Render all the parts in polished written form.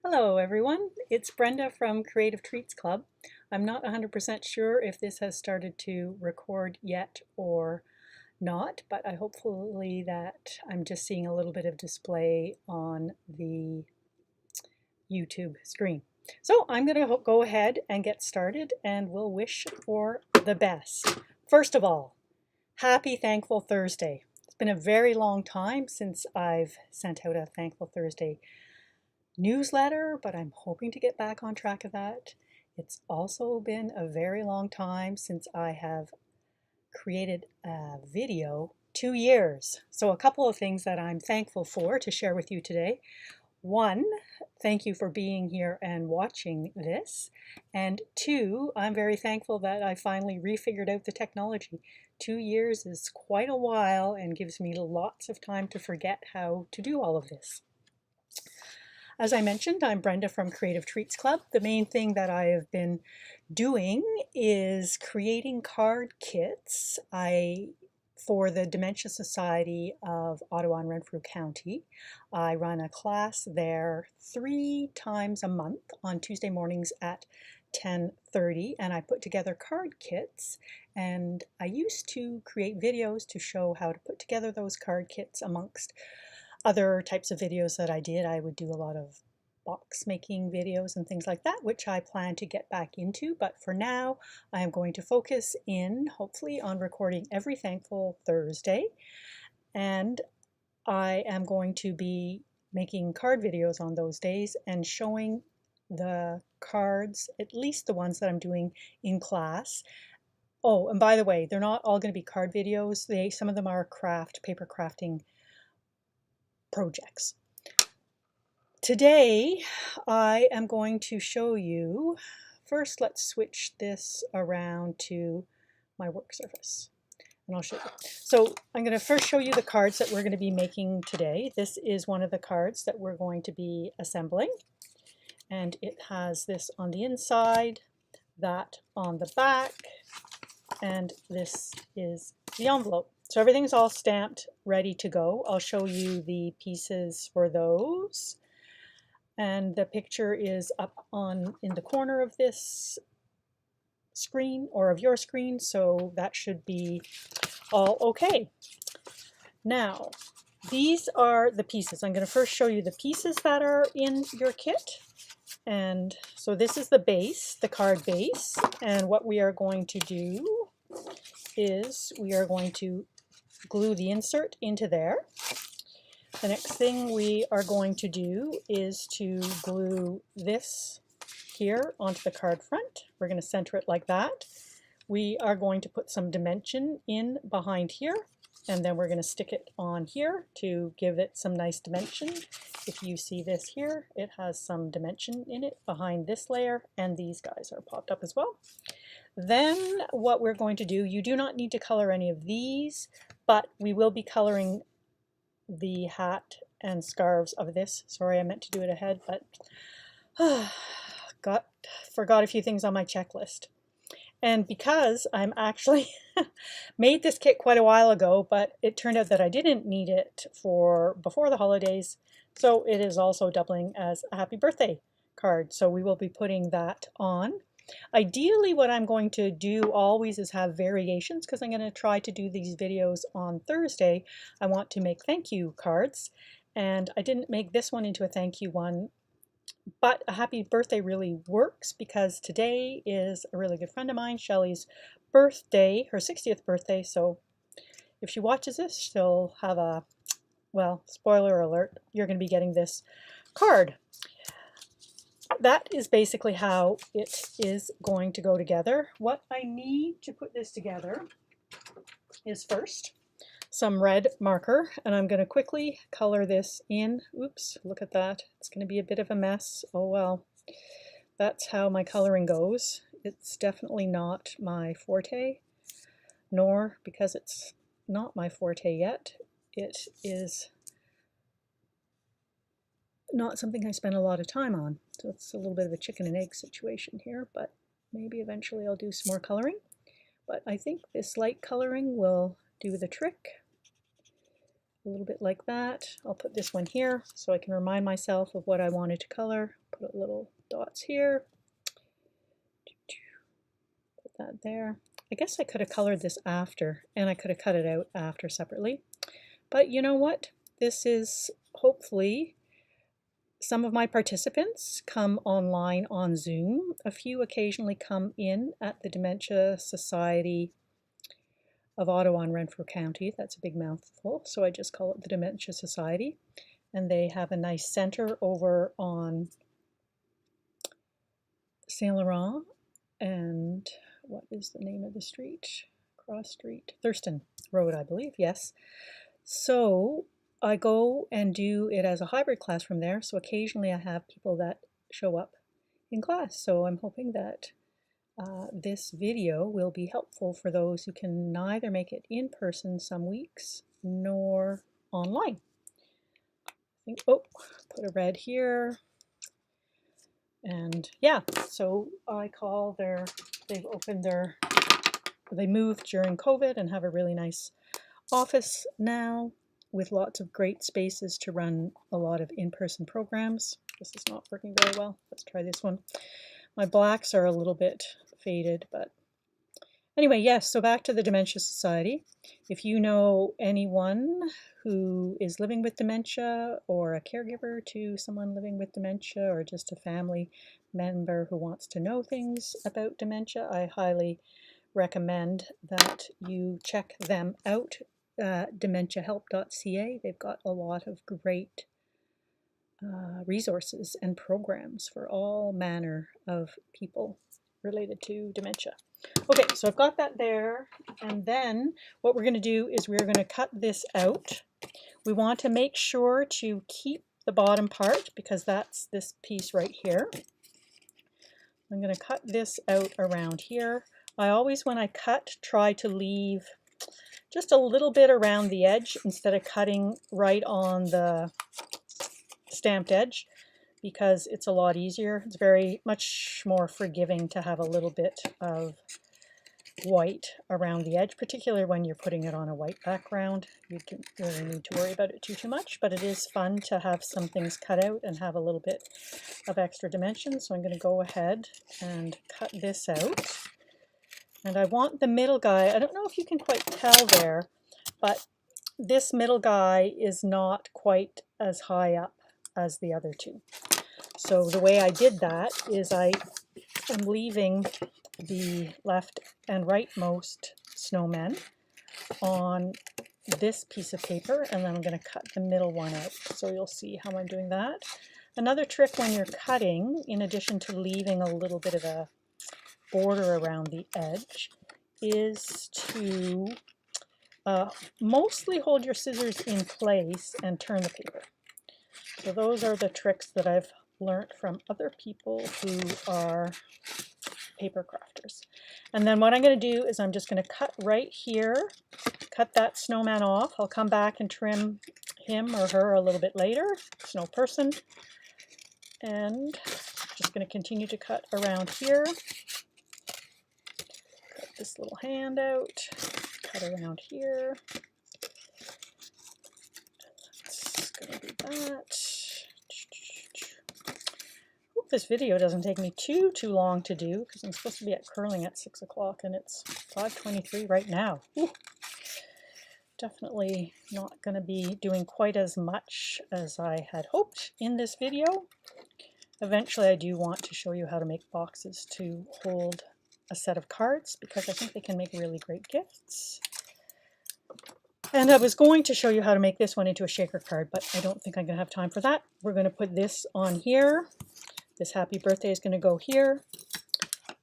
Hello everyone, it's Brenda from Creative Treats Club. I'm not 100% sure if this has started to record yet or not, but I hopefully that I'm just seeing a little bit of display on the YouTube screen. So I'm going to go ahead and get started and we'll wish for the best. First of all, happy Thankful Thursday. It's been a very long time since I've sent out a Thankful Thursday newsletter, but I'm hoping to get back on track of that. It's also been a very long time since I have created a video, 2 years. So a couple of things that I'm thankful for to share with you today. One, thank you for being here and watching this. And two, I'm very thankful that I finally refigured out the technology. 2 years is quite a while and gives me lots of time to forget how to do all of this. As I mentioned, I'm Brenda from Creative Treats Club. The main thing that I have been doing is creating card kits for the Dementia Society of Ottawa and Renfrew County. I run a class there 3 times a month on Tuesday mornings at 10:30, and I put together card kits, and I used to create videos to show how to put together those card kits amongst other types of videos that I did. I would do a lot of box making videos and things like that, which I plan to get back into. But for now, I am going to focus in, hopefully, on recording every Thankful Thursday. And I am going to be making card videos on those days and showing the cards, at least the ones that I'm doing in class. Oh, and by the way, they're not all going to be card videos. Some of them are paper crafting projects. Today I am going to show you, first let's switch this around to my work surface and I'll show you. So I'm going to first show you the cards that we're going to be making today. This is one of the cards that we're going to be assembling, and it has this on the inside, that on the back, and this is the envelope. So everything's all stamped, ready to go. I'll show you the pieces for those. And the picture is up in the corner of this screen, or of your screen, so that should be all okay. Now, these are the pieces. I'm going to first show you the pieces that are in your kit. And so this is the base, the card base, and what we are going to do is we are going to glue the insert into there. The next thing we are going to do is to glue this here onto the card front. We're going to center it like that. We are going to put some dimension in behind here, and then we're going to stick it on here to give it some nice dimension. If you see this here, it has some dimension in it behind this layer, and these guys are popped up as well. Then what we're going to do, you do not need to color any of these, but we will be coloring the hat and scarves of this. Sorry, I meant to do it ahead, but forgot a few things on my checklist. And because I'm actually made this kit quite a while ago, but it turned out that I didn't need it for before the holidays, so it is also doubling as a happy birthday card. So we will be putting that on. Ideally, what I'm going to do always is have variations, because I'm going to try to do these videos on Thursday. I want to make thank you cards, and I didn't make this one into a thank you one, but a happy birthday really works because today is a really good friend of mine, Shelley's birthday, her 60th birthday, so if she watches this, she'll have a, well, spoiler alert, you're going to be getting this card. That is basically how it is going to go together. What I need to put this together is first some red marker, and I'm going to quickly color this in. Oops, look at that. It's going to be a bit of a mess. Oh well, that's how my coloring goes. It's definitely not my forte, nor, because it's not my forte yet, it is not something I spend a lot of time on. So it's a little bit of a chicken and egg situation here, but maybe eventually I'll do some more coloring. but I think this light coloring will do the trick. A little bit like that. I'll put this one here so I can remind myself of what I wanted to color. Put little dots here. Put that there. I guess I could have colored this after, and I could have cut it out after separately. But you know what? This is hopefully some of my participants come online on Zoom. A few occasionally come in at the Dementia Society of Ottawa and Renfrew County. That's a big mouthful, so I just call it the Dementia Society. And they have a nice center over on Saint Laurent and what is the name of the street? Cross Street, Thurston Road, I believe, yes. So I go and do it as a hybrid class from there. So occasionally I have people that show up in class. So I'm hoping that this video will be helpful for those who can neither make it in person some weeks nor online. Oh, put a red here. And yeah, so I call they've opened they moved during COVID and have a really nice office now with lots of great spaces to run a lot of in-person programs. This is not working very well. Let's try this one. My blacks are a little bit faded, but anyway, yes, so back to the Dementia Society. If you know anyone who is living with dementia or a caregiver to someone living with dementia or just a family member who wants to know things about dementia, I highly recommend that you check them out. DementiaHelp.ca. They've got a lot of great resources and programs for all manner of people related to dementia. Okay, so I've got that there, and then what we're going to do is we're going to cut this out. We want to make sure to keep the bottom part because that's this piece right here. I'm going to cut this out around here. I always, when I cut, try to leave just a little bit around the edge instead of cutting right on the stamped edge because it's a lot easier. It's very much more forgiving to have a little bit of white around the edge, particularly when you're putting it on a white background. You don't really need to worry about it too much, but it is fun to have some things cut out and have a little bit of extra dimension. So I'm going to go ahead and cut this out. And I want the middle guy, I don't know if you can quite tell there, but this middle guy is not quite as high up as the other two. So the way I did that is I am leaving the left and rightmost snowmen on this piece of paper, and then I'm going to cut the middle one out. So you'll see how I'm doing that. Another trick when you're cutting, in addition to leaving a little bit of a border around the edge, is to mostly hold your scissors in place and turn the paper. So those are the tricks that I've learned from other people who are paper crafters. And then what I'm going to do is I'm just going to cut right here, cut that snowman off. I'll come back and trim him or her a little bit later, snow person. And just going to continue to cut around here. Cut this little hand out, cut around here. That's going to do that. Hope this video doesn't take me too long to do because I'm supposed to be at curling at 6 o'clock and it's 5:23 right now. Ooh. Definitely not going to be doing quite as much as I had hoped in this video. Eventually I do want to show you how to make boxes to hold a set of cards because I think they can make really great gifts. And I was going to show you how to make this one into a shaker card, but I don't think I'm going to have time for that. We're going to put this on here. This happy birthday is going to go here.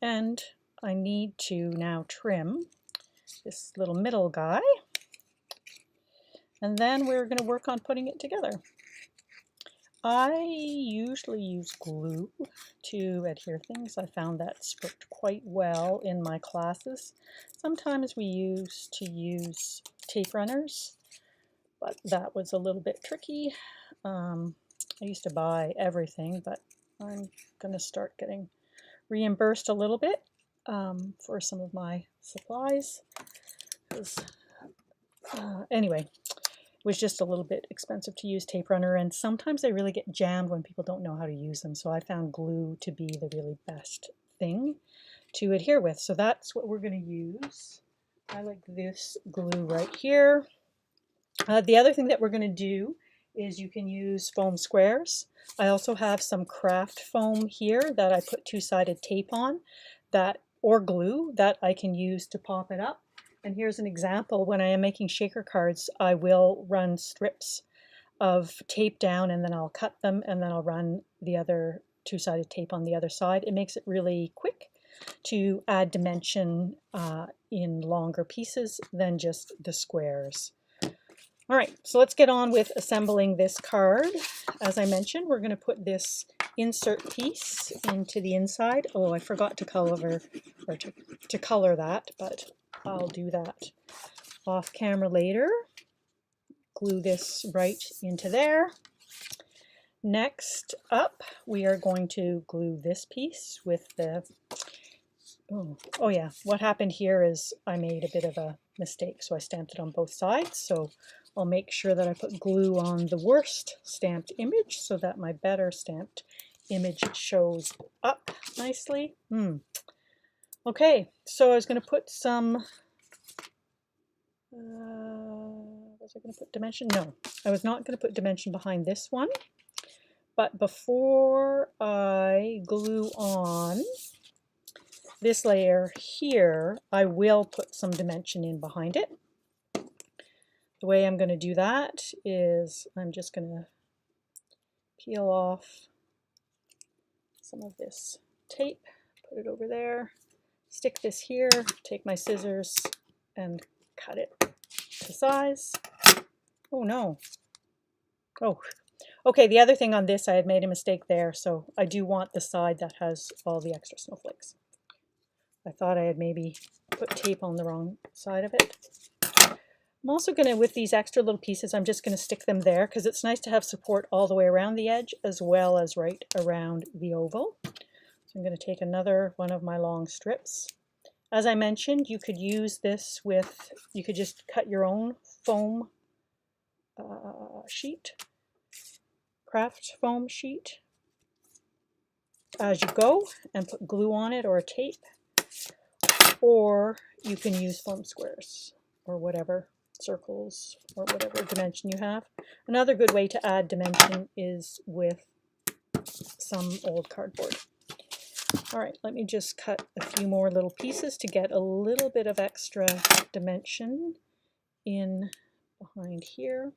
And I need to now trim this little middle guy. And then we're going to work on putting it together. I usually use glue to adhere things. I found that's worked quite well in my classes. Sometimes we used to use tape runners, but that was a little bit tricky. I used to buy everything, but I'm going to start getting reimbursed a little bit for some of my supplies. Anyway, it was just a little bit expensive to use tape runner, and sometimes they really get jammed when people don't know how to use them. So I found glue to be the really best thing to adhere with. So that's what we're going to use. I like this glue right here. The other thing that we're going to do is you can use foam squares. I also have some craft foam here that I put two-sided tape on, that or glue that I can use to pop it up. And here's an example. When I am making shaker cards, I will run strips of tape down, and then I'll cut them, and then I'll run the other two-sided tape on the other side. It makes it really quick to add dimension in longer pieces than just the squares. All right, so let's get on with assembling this card. As I mentioned, we're going to put this insert piece into the inside. Oh, I forgot to color or to color that, but I'll do that off camera later. Glue this right into there. Next up, we are going to glue this piece with the, oh yeah, what happened here is I made a bit of a mistake, so I stamped it on both sides. So I'll make sure that I put glue on the worst stamped image so that my better stamped image shows up nicely. Okay, so I was going to put some, was I going to put dimension? No, I was not going to put dimension behind this one. But before I glue on this layer here, I will put some dimension in behind it. The way I'm going to do that is I'm just going to peel off some of this tape, put it over there, stick this here, take my scissors and cut it to size. Oh no. Oh, okay, the other thing on this, I had made a mistake there, so I do want the side that has all the extra snowflakes. I thought I had maybe put tape on the wrong side of it. I'm also going to, with these extra little pieces, I'm just going to stick them there because it's nice to have support all the way around the edge as well as right around the oval. So I'm going to take another one of my long strips. As I mentioned, you could use this with, you could just cut your own foam sheet, craft foam sheet as you go and put glue on it or tape, or you can use foam squares or whatever, circles or whatever dimension you have. Another good way to add dimension is with some old cardboard. All right, let me just cut a few more little pieces to get a little bit of extra dimension in behind here.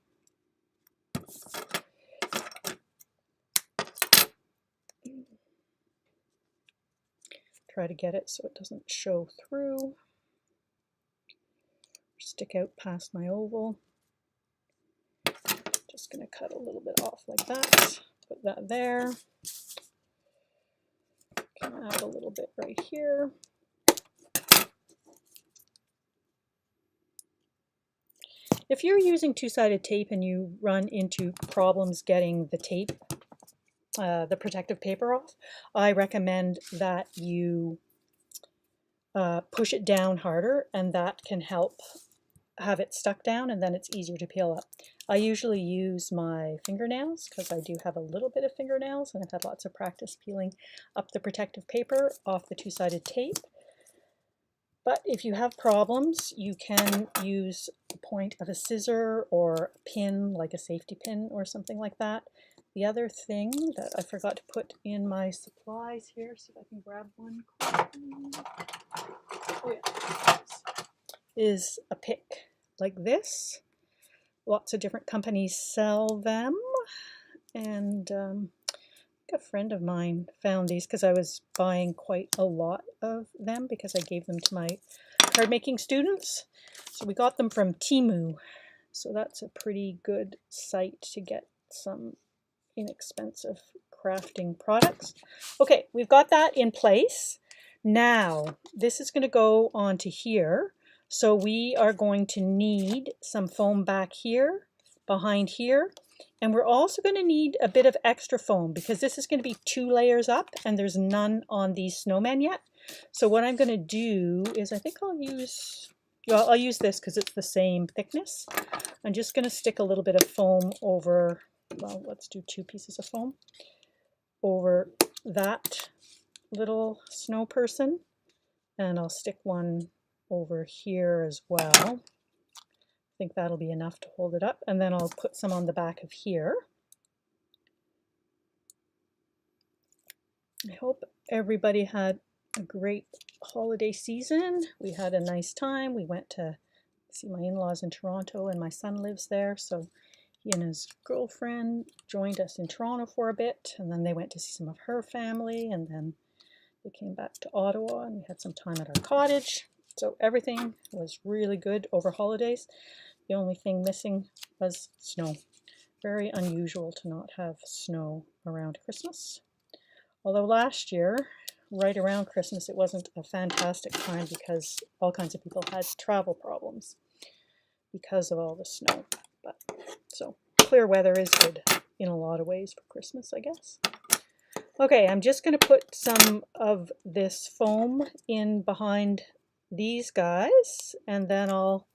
Try to get it so it doesn't show through, stick out past my oval. Just going to cut a little bit off like that, put that there. Can add a little bit right here. If you're using two-sided tape and you run into problems getting the tape, the protective paper off, I recommend that you push it down harder, and that can help have it stuck down, and then it's easier to peel up. I usually use my fingernails because I do have a little bit of fingernails, and I've had lots of practice peeling up the protective paper off the two-sided tape. But if you have problems, you can use the point of a scissor or a pin, like a safety pin or something like that. The other thing that I forgot to put in my supplies here, see if I can grab one quickly. Oh yeah, is a pick like this. Lots of different companies sell them, and a friend of mine found these because I was buying quite a lot of them because I gave them to my card making students. So we got them from Temu. So that's a pretty good site to get some inexpensive crafting products. Okay, we've got that in place. Now, this is going to go onto here. So we are going to need some foam back here, behind here. And we're also going to need a bit of extra foam because this is going to be 2 layers up and there's none on these snowmen yet. So what I'm going to do is I think I'll use this because it's the same thickness. I'm just going to stick a little bit of foam over, well, let's do 2 pieces of foam over that little snow person, and I'll stick one over here as well. I think that'll be enough to hold it up, and then I'll put some on the back of here. I hope everybody had a great holiday season. We had a nice time. We went to see my in-laws in Toronto, and my son lives there, so he and his girlfriend joined us in Toronto for a bit, and then they went to see some of her family, and then they came back to Ottawa, and we had some time at our cottage. So everything was really good over holidays. The only thing missing was snow. Very unusual to not have snow around Christmas. Although last year, right around Christmas, it wasn't a fantastic time because all kinds of people had travel problems because of all the snow. But so clear weather is good in a lot of ways for Christmas, I guess. Okay, I'm just going to put some of this foam in behind these guys, and then I'll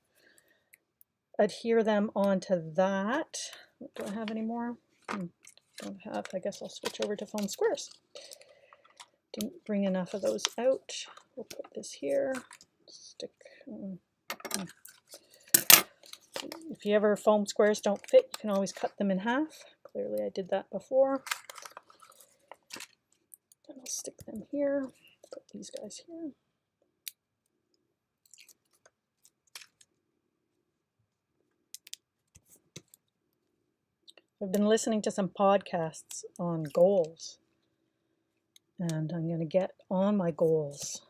adhere them onto that. Do I have any more? Don't have. I guess I'll switch over to foam squares. Didn't bring enough of those out. We'll put this here. Stick. If you ever foam squares don't fit, you can always cut them in half. Clearly I did that before. And I'll stick them here. Put these guys here. I've been listening to some podcasts on goals, and I'm going to get on my goals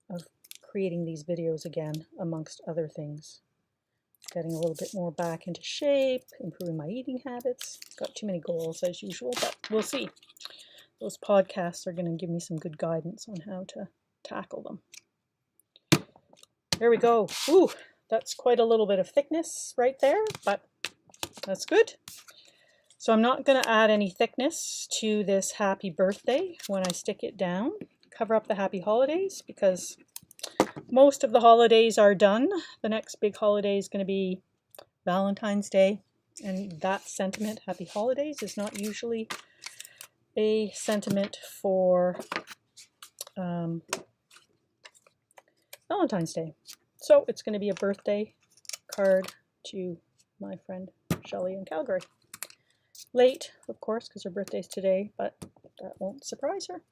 of creating these videos again, amongst other things. Getting a little bit more back into shape, improving my eating habits. Got too many goals as usual, but we'll see. Those podcasts are going to give me some good guidance on how to tackle them. There we go. Ooh, that's quite a little bit of thickness right there, but that's good. So I'm not going to add any thickness to this happy birthday when I stick it down. Cover up the happy holidays because most of the holidays are done. The next big holiday is going to be Valentine's Day, and that sentiment, happy holidays, is not usually a sentiment for Valentine's Day. So it's going to be a birthday card to my friend Shelley in Calgary. Late, of course, because her birthday's today, but that won't surprise her.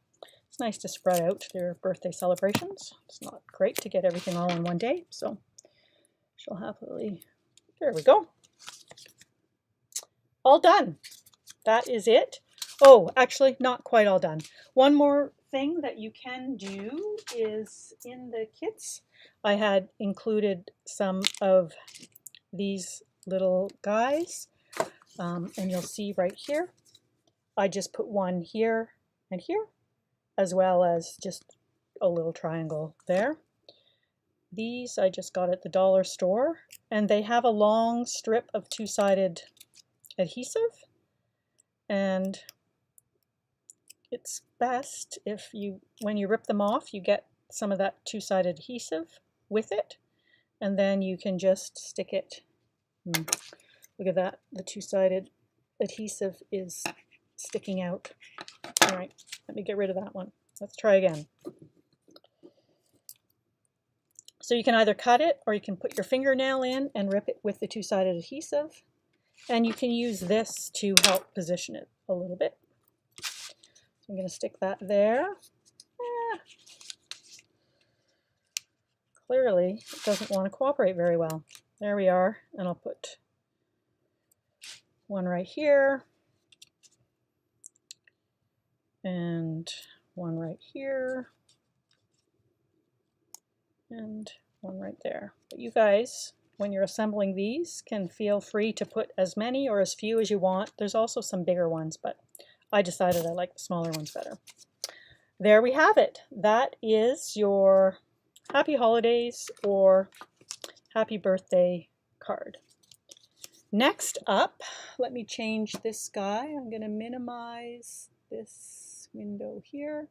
It's nice to spread out their birthday celebrations. It's not great to get everything all in one day, so she'll happily... There we go. All done. That is it. Oh, actually, not quite all done. One more thing that you can do is in the kits, I had included some of these little guys, and you'll see right here, I just put one here and here, as well as just a little triangle there. These I just got at the dollar store, and they have a long strip of two-sided adhesive, and it's best if you, when you rip them off, you get some of that two-sided adhesive with it, and then you can just stick it. Look at that, the two-sided adhesive is sticking out. All right, let me get rid of that one. Let's try again. So you can either cut it or you can put your fingernail in and rip it with the two-sided adhesive. And you can use this to help position it a little bit. So I'm going to stick that there. Clearly, it doesn't want to cooperate very well. There we are. And I'll put one right here. And one right here. And one right there. But you guys, when you're assembling these, can feel free to put as many or as few as you want. There's also some bigger ones, but I decided I like the smaller ones better. There we have it. That is your happy holidays or happy birthday card. Next up, let me change this guy. I'm going to minimize this window here.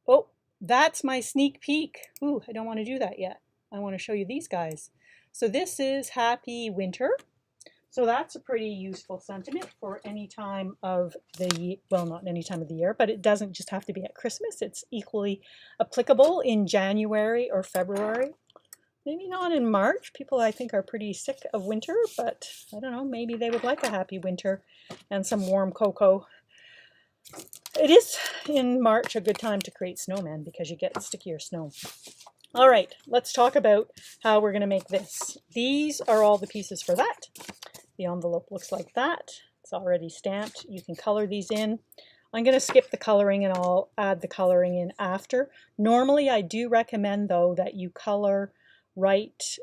Oh, that's my sneak peek. Ooh, I don't want to do that yet. I want to show you these guys. So this is Happy Winter. So that's a pretty useful sentiment for any time of the, well, not any time of the year, but it doesn't just have to be at Christmas. It's equally applicable in January or February. Maybe not in March. People, I think, are pretty sick of winter, but I don't know, maybe they would like a happy winter and some warm cocoa. It is in March a good time to create snowmen because you get stickier snow. All right, let's talk about how we're going to make this. These are all the pieces for that. The envelope looks like that. It's already stamped. You can color these in. I'm going to skip the coloring and I'll add the coloring in after. Normally, I do recommend, though, that you color right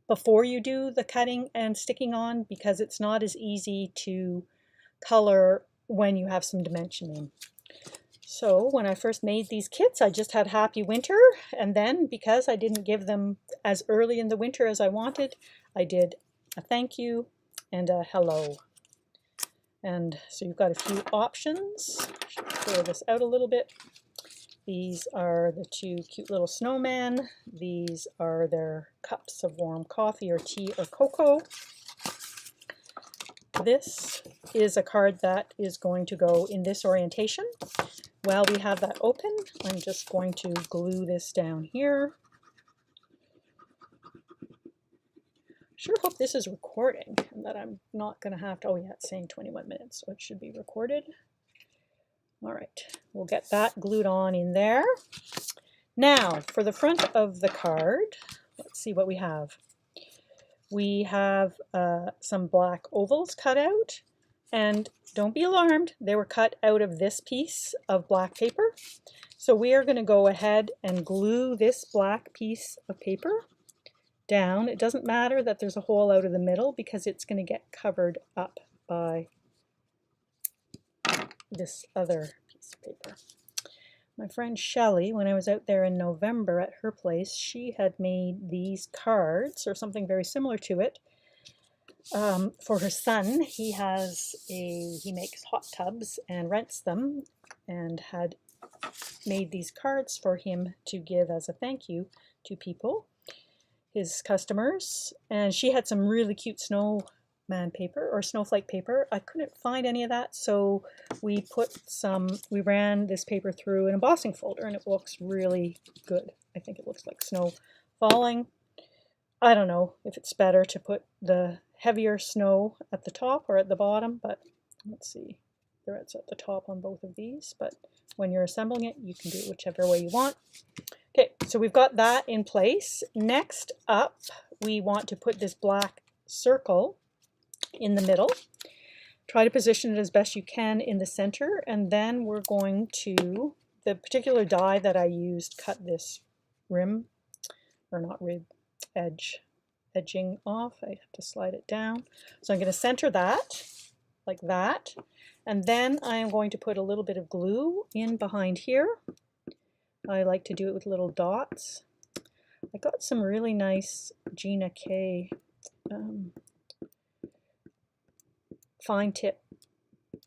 before you do the cutting and sticking on because it's not as easy to color when you have some dimension in. So when I first made these kits, I just had Happy Winter, and then because I didn't give them as early in the winter as I wanted, I did a thank you and a hello. And so you've got a few options. I should clear this out a little bit. These are the two cute little snowmen. These are their cups of warm coffee or tea or cocoa. This is a card that is going to go in this orientation. While we have that open, I'm just going to glue this down here. Sure hope this is recording and that I'm not going to have to, oh yeah, it's saying 21 minutes, so it should be recorded. All right, we'll get that glued on in there. Now, for the front of the card, let's see what we have. We have some black ovals cut out, and don't be alarmed, they were cut out of this piece of black paper. So we are going to go ahead and glue this black piece of paper down. It doesn't matter that there's a hole out of the middle because it's going to get covered up by this other piece of paper. My friend Shelley, when I was out there in November at her place, she had made these cards or something very similar to it for her son. He makes hot tubs and rents them, and had made these cards for him to give as a thank you to people, his customers. And she had some really cute snowman paper or snowflake paper. I couldn't find any of that, so we ran this paper through an embossing folder, and it looks really good. I think it looks like snow falling. I don't know if it's better to put the heavier snow at the top or at the bottom, but let's see. It's at the top on both of these, but when you're assembling it, you can do it whichever way you want. Okay, so we've got that in place. Next up, we want to put this black circle in the middle. Try to position it as best you can in the center, and then we're going to, the particular die that I used cut this rim, or not rib, edging off. I have to slide it down. So I'm going to center that like that, and then I am going to put a little bit of glue in behind here. I like to do it with little dots. I got some really nice Gina K fine tip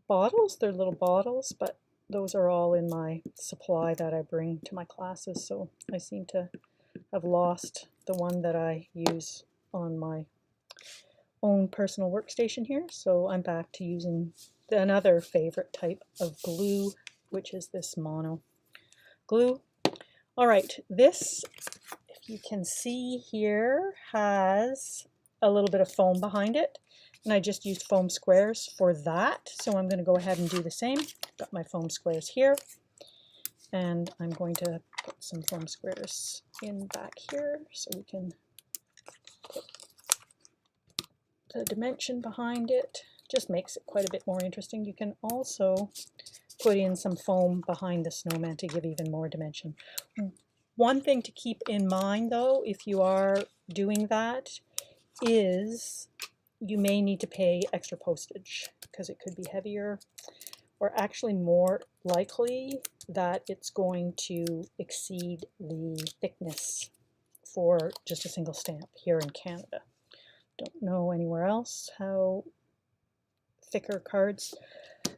bottles. They're little bottles, but those are all in my supply that I bring to my classes, so I seem to have lost the one that I use on my own personal workstation here, so I'm back to using another favorite type of glue, which is this mono glue. All right, this, if you can see here, has a little bit of foam behind it, and I just used foam squares for that, so I'm going to go ahead and do the same. Got my foam squares here, and I'm going to put some foam squares in back here so we can put the dimension behind it. Just makes it quite a bit more interesting. You can also put in some foam behind the snowman to give even more dimension. One thing to keep in mind, though, if you are doing that, is you may need to pay extra postage because it could be heavier, or actually more likely that it's going to exceed the thickness for just a single stamp here in Canada. Don't know anywhere else how thicker cards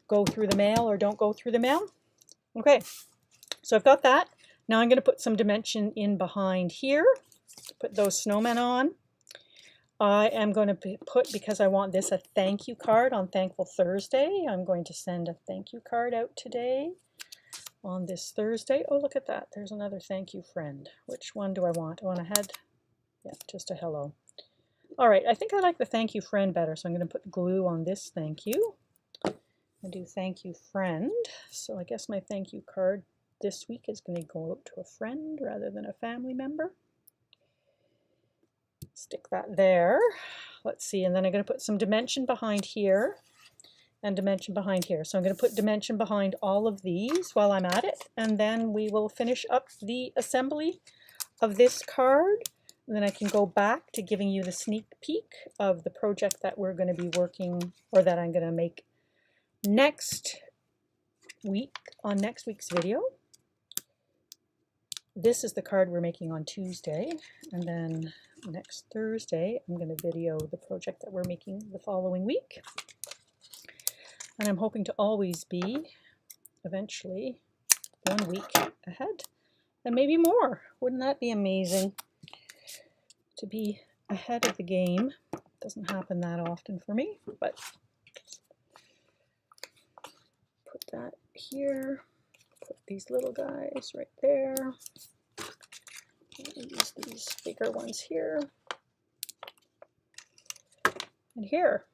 go through the mail or don't go through the mail. Okay, So I've got that. Now I'm going to put some dimension in behind here, put those snowmen on. I am going to put, because I want this, a thank you card on Thankful Thursday. I'm going to send a thank you card out today on this Thursday. Oh, look at that. There's another thank you friend. Which one do I want? I want a head. Yeah, just a hello. All right, I think I like the thank you friend better, so I'm going to put glue on this thank you. I'll do thank you friend. So I guess my thank you card this week is going to go out to a friend rather than a family member. Stick that there. Let's see, and then I'm going to put some dimension behind here and dimension behind here. So I'm going to put dimension behind all of these while I'm at it, and then we will finish up the assembly of this card. And then I can go back to giving you the sneak peek of the project that we're going to be working, or that I'm going to make next week on next week's video. This is the card we're making on Tuesday, and then next Thursday I'm going to video the project that we're making the following week. And I'm hoping to always be eventually 1 week ahead, and maybe more. Wouldn't that be amazing to be ahead of the game? It doesn't happen that often for me, but put that here, put these little guys right there. Use these bigger ones here and here.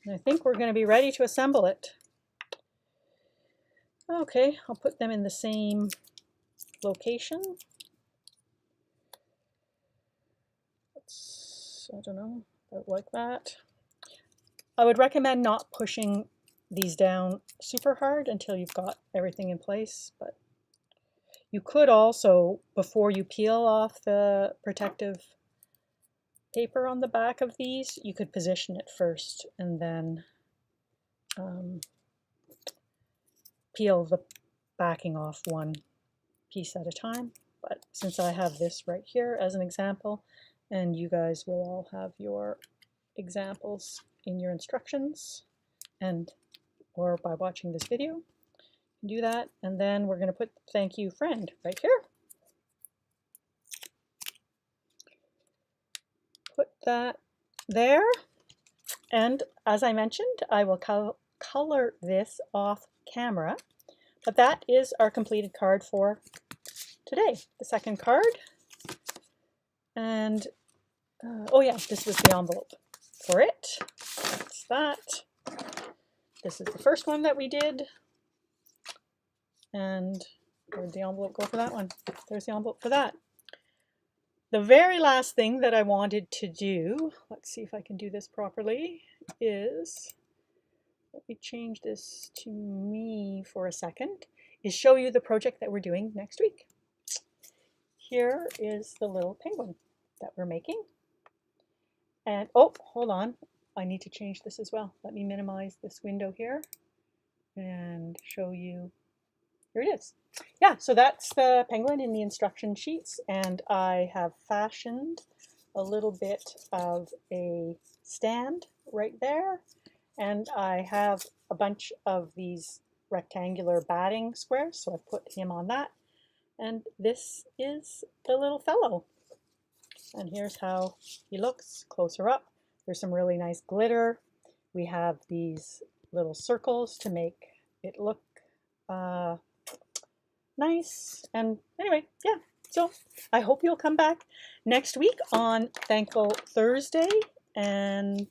And I think we're going to be ready to assemble it. Okay, I'll put them in the same location. I don't know, about like that. I would recommend not pushing these down super hard until you've got everything in place, but you could also, before you peel off the protective paper on the back of these, you could position it first and then peel the backing off one piece at a time. But since I have this right here as an example, and you guys will all have your examples in your instructions and or by watching this video, do that. And then we're going to put thank you friend right here. Put that there, and as I mentioned, I will color this off camera, but that is our completed card for today, the second card. And oh yeah, this was the envelope for it. That's that. This is the first one that we did, and where'd the envelope go for that one? There's the envelope for that. The very last thing that I wanted to do, let's see if I can do this properly, is, let me change this to me for a second, is show you the project that we're doing next week. Here is the little penguin that we're making. And, oh, hold on, I need to change this as well. Let me minimize this window here and show you. Here it is. Yeah, so that's the penguin in the instruction sheets, and I have fashioned a little bit of a stand right there, and I have a bunch of these rectangular batting squares, so I've put him on that, and this is the little fellow. And here's how he looks closer up. There's some really nice glitter. We have these little circles to make it look nice. And anyway, yeah, so I hope you'll come back next week on Thankful Thursday and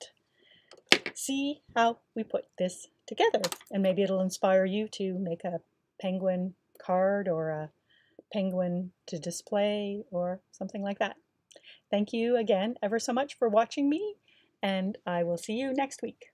see how we put this together. And maybe it'll inspire you to make a penguin card or a penguin to display or something like that. Thank you again ever so much for watching me, and I will see you next week.